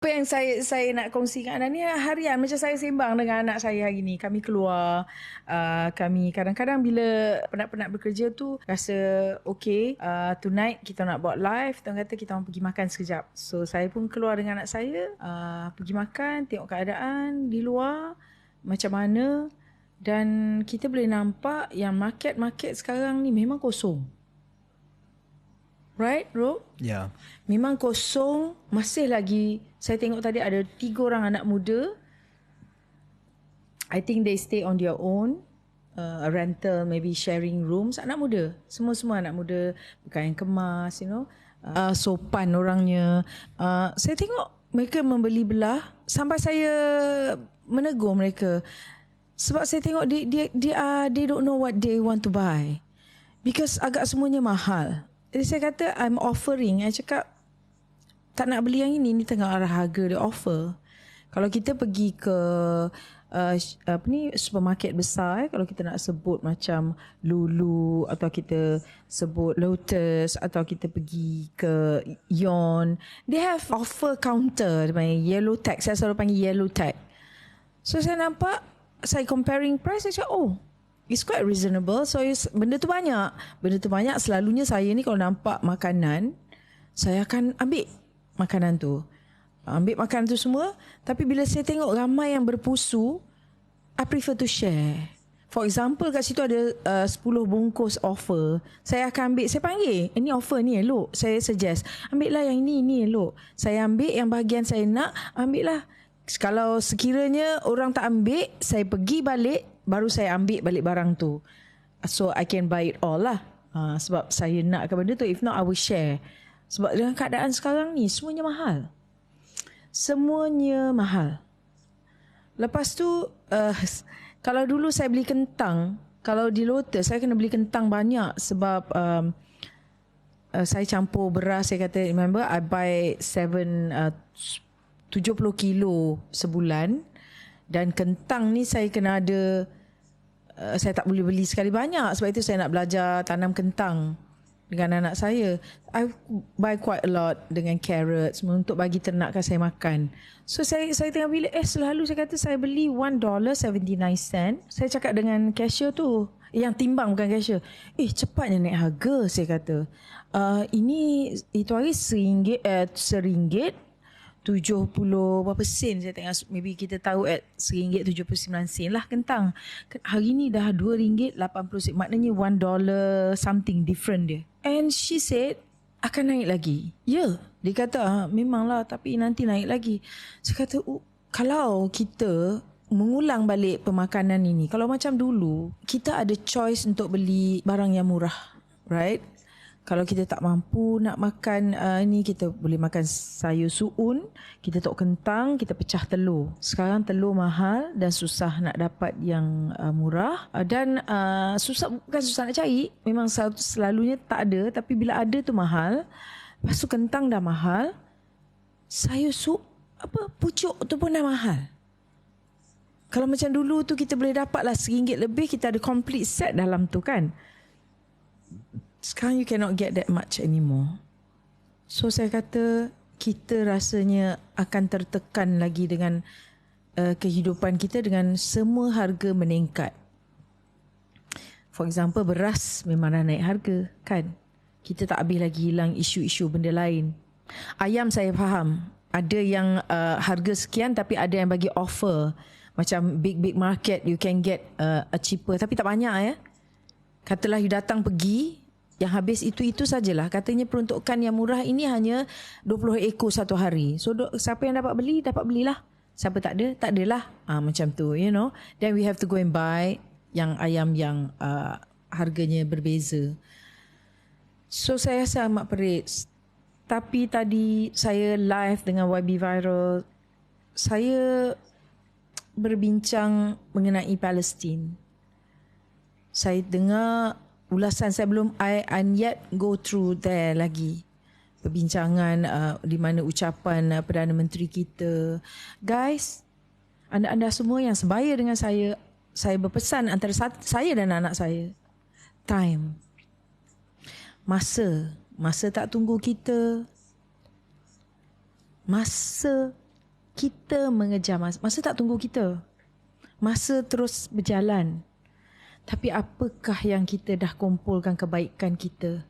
Apa yang saya nak kongsikan anda ni harian macam saya sembang dengan anak saya hari ni. Kami keluar, kami kadang-kadang bila penat-penat bekerja tu rasa okay, tonight kita nak buat live, tuan kata kita orang pergi makan sekejap. So saya pun keluar dengan anak saya, pergi makan, tengok keadaan di luar macam mana, dan kita boleh nampak yang market-market sekarang ni memang kosong. Right, bro? Ya. Memang kosong. Masih lagi, saya tengok tadi ada 3 orang anak muda. I think they stay on their own. Rental, maybe sharing rooms. Anak muda. Semua anak muda. Pakaian kemas, sopan orangnya. Saya tengok mereka membeli belah. Sampai saya menegur mereka. Sebab saya tengok they don't know what they want to buy. Because agak semuanya mahal. Jadi saya kata I'm offering. I cakap tak nak beli yang ini tengah arah harga dia offer. Kalau kita pergi ke supermarket besar, kalau kita nak sebut macam Lulu atau kita sebut Lotus atau kita pergi ke Ion, they have offer counter, yellow tag. Saya selalu panggil yellow tag. So saya nampak, saya comparing price, saya cakap it's quite reasonable. So benda tu banyak. Selalunya saya ni kalau nampak makanan, saya akan ambil makanan tu. Ambil makanan tu semua. Tapi bila saya tengok ramai yang berpusu, I prefer to share. For example, kat situ ada 10 bungkus offer. Saya akan ambil, saya panggil, ini offer ni elok. Saya suggest, ambil lah yang ini elok. Saya ambil yang bahagian saya nak, ambil lah. Kalau sekiranya orang tak ambil, saya pergi balik, baru saya ambil balik barang tu. So I can buy it all lah. Sebab saya nakkan benda tu. If not, I will share. Sebab dengan keadaan sekarang ni, semuanya mahal. Semuanya mahal. Lepas tu, kalau dulu saya beli kentang, kalau di Lotus, saya kena beli kentang banyak. Sebab saya campur beras. Saya kata, remember, I buy 70 kilo sebulan. Dan kentang ni saya kena ada, saya tak boleh beli sekali banyak. Sebab itu saya nak belajar tanam kentang dengan anak saya. I buy quite a lot dengan carrots untuk bagi ternakkan saya makan. So saya tengah bilik, selalu saya kata saya beli $1.79. Saya cakap dengan cashier tu, yang timbang bukan cashier, cepatnya naik harga, saya kata. Ini itu hari RM1, 70 berapa sen saya tengok, maybe kita tahu at RM1.79 lah kentang. Hari ni dah RM2.80, maknanya $1 something different dia. And she said akan naik lagi. Ya, dia kata memanglah, tapi nanti naik lagi. Saya kata kalau kita mengulang balik pemakanan ini, kalau macam dulu kita ada choice untuk beli barang yang murah, right? Kalau kita tak mampu nak makan ni, kita boleh makan sayur suun, kita tok kentang, kita pecah telur. Sekarang telur mahal dan susah nak dapat yang murah. Dan bukan susah nak cari, memang selalunya tak ada. Tapi bila ada tu mahal. Lepas tu kentang dah mahal. Sayur pucuk tu pun dah mahal. Kalau macam dulu tu kita boleh dapat lah RM1 lebih, kita ada complete set dalam tu kan. Sekarang you cannot get that much anymore. So saya kata kita rasanya akan tertekan lagi dengan kehidupan kita dengan semua harga meningkat. For example, beras memang dah naik harga kan. Kita tak habis lagi hilang isu-isu benda lain. Ayam saya faham. Ada yang harga sekian tapi ada yang bagi offer. Macam big market you can get a cheaper. Tapi tak banyak ya. Katalah you datang pergi, yang habis itu sajalah. Katanya peruntukan yang murah ini hanya 20 ekor satu hari. So siapa yang dapat belilah. Siapa tak ada, tak adalah. Macam tu, Then we have to go and buy yang ayam yang harganya berbeza. So saya rasa amat perit. Tapi tadi saya live dengan YB Viral. Saya berbincang mengenai Palestin. Saya dengar ulasan, saya belum I yet go through there lagi. Perbincangan di mana ucapan Perdana Menteri kita. Guys, anda semua yang sebaya dengan saya berpesan antara saya dan anak saya. Time. Masa tak tunggu kita. Masa kita mengejar masa. Masa tak tunggu kita. Masa terus berjalan. Tapi apakah yang kita dah kumpulkan kebaikan kita?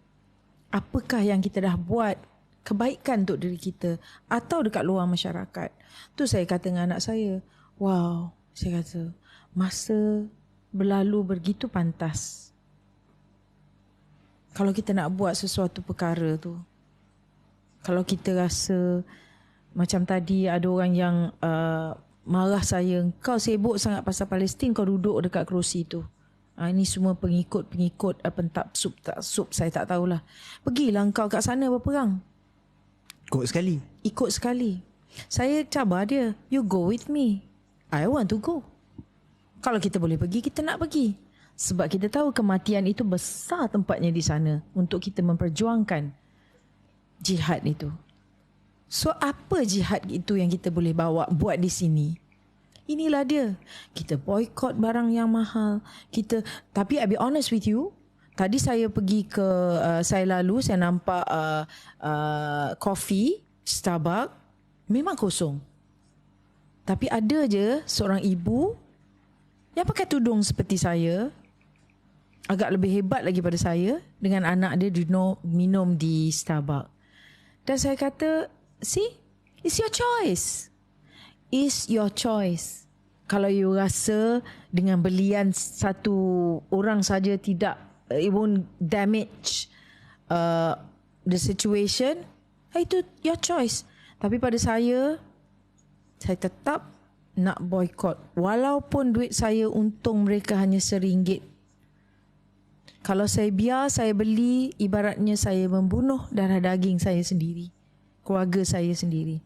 Apakah yang kita dah buat kebaikan untuk diri kita atau dekat luar masyarakat? Tu saya kata dengan anak saya, wow, saya kata masa berlalu begitu pantas. Kalau kita nak buat sesuatu perkara tu, kalau kita rasa macam tadi ada orang yang marah saya, kau sibuk sangat pasal Palestin, kau duduk dekat kerusi tu. Ini semua pengikut pentap tak sup, saya tak tahulah. Pergilah kau kat sana berperang. Ikut sekali. Saya cabar dia, you go with me. I want to go. Kalau kita boleh pergi, kita nak pergi. Sebab kita tahu kematian itu besar tempatnya di sana untuk kita memperjuangkan jihad itu. So apa jihad itu yang kita boleh buat di sini? Inilah dia. Kita boycott barang yang mahal. Tapi I'll be honest with you, tadi saya pergi ke saya nampak coffee Starbucks memang kosong. Tapi ada je seorang ibu yang pakai tudung seperti saya, agak lebih hebat lagi pada saya, dengan anak dia minum di Starbucks. Dan saya kata, see, it's your choice. It's your choice. Kalau you rasa dengan belian satu orang saja tidak, it won't damage the situation, itu your choice. Tapi pada saya tetap nak boycott. Walaupun duit saya untung mereka hanya RM1. Kalau saya biar, saya beli, ibaratnya saya membunuh darah daging saya sendiri, keluarga saya sendiri.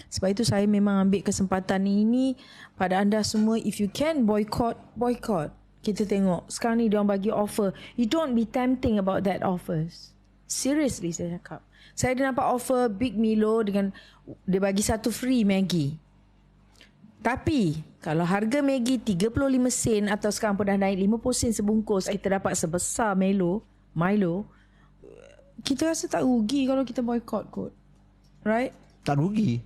Sebab itu saya memang ambil kesempatan ini pada anda semua. If you can boycott. Kita tengok sekarang ni diorang bagi offer. You don't be tempting about that offers. Seriously saya cakap. Saya ada nampak offer Big Milo dengan dia bagi satu free Maggi. Tapi kalau harga Maggi 35 sen atau sekarang pun dah naik 50 sen sebungkus, kita dapat sebesar Milo, kita rasa tak rugi kalau kita boycott kot. Right? Tak rugi.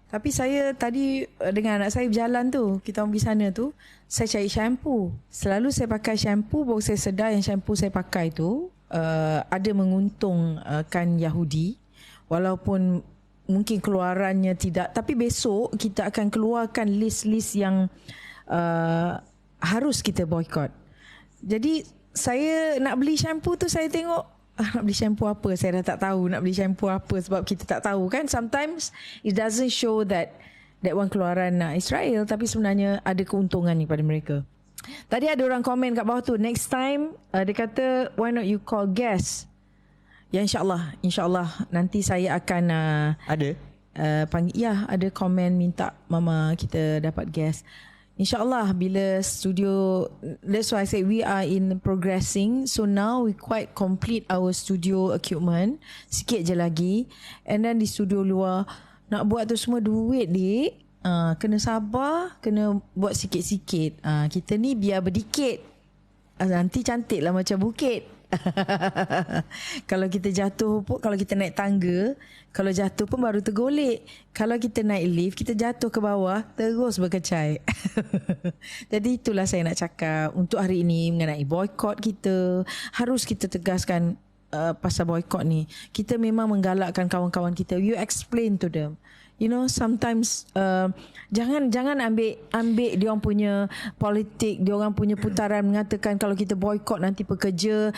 Tapi saya tadi dengan anak saya berjalan tu, kita pergi sana tu, saya cari shampoo. Selalu saya pakai shampoo, baru saya sedar yang shampoo saya pakai tu ada menguntungkan Yahudi. Walaupun mungkin keluarannya tidak, tapi besok kita akan keluarkan list-list yang harus kita boycott. Jadi saya nak beli shampoo tu, saya tengok nak beli shampoo apa, saya dah tak tahu nak beli shampoo apa, sebab kita tak tahu kan, sometimes it doesn't show that one keluaran Israel, tapi sebenarnya ada keuntungan pada mereka. Tadi ada orang komen kat bawah tu, next time dia kata why not you call guest. Ya, insyaAllah nanti saya akan ada panggil, ya, ada komen minta mama kita dapat guest. InsyaAllah bila studio, that's why I say we are in progressing. So now we quite complete our studio equipment. Sikit je lagi. And then di studio luar, nak buat tu semua duit dik. Kena sabar, kena buat sikit-sikit. Kita ni biar berdikit. Nanti cantik lah macam bukit. Kalau kita jatuh pun, kalau kita naik tangga, kalau jatuh pun baru tergolek. Kalau kita naik lift, kita jatuh ke bawah terus berkecai. Jadi itulah saya nak cakap untuk hari ini mengenai boycott kita. Harus kita tegaskan pasal boycott ni. Kita memang menggalakkan kawan-kawan kita. You explain to them. You know, sometimes jangan ambil dia orang punya politik, dia orang punya putaran mengatakan kalau kita boycott nanti pekerja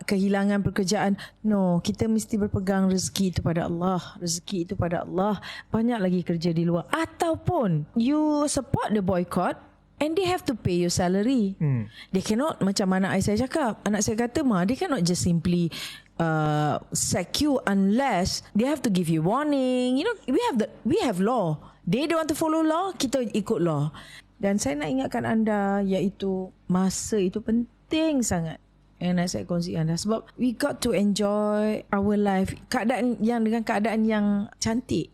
kehilangan pekerjaan. No, kita mesti berpegang rezeki itu pada Allah. Rezeki itu pada Allah. Banyak lagi kerja di luar. Ataupun you support the boycott and they have to pay your salary. They cannot, macam anak saya cakap. Anak saya kata, they cannot just simply sack you unless they have to give you warning. You know, we have law. They don't want to follow law, kita ikut law. Dan saya nak ingatkan anda, iaitu masa itu penting sangat. Yang nak saya kongsikan anda, sebab we got to enjoy our life. Dengan keadaan yang cantik.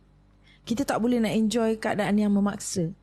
Kita tak boleh nak enjoy keadaan yang memaksa.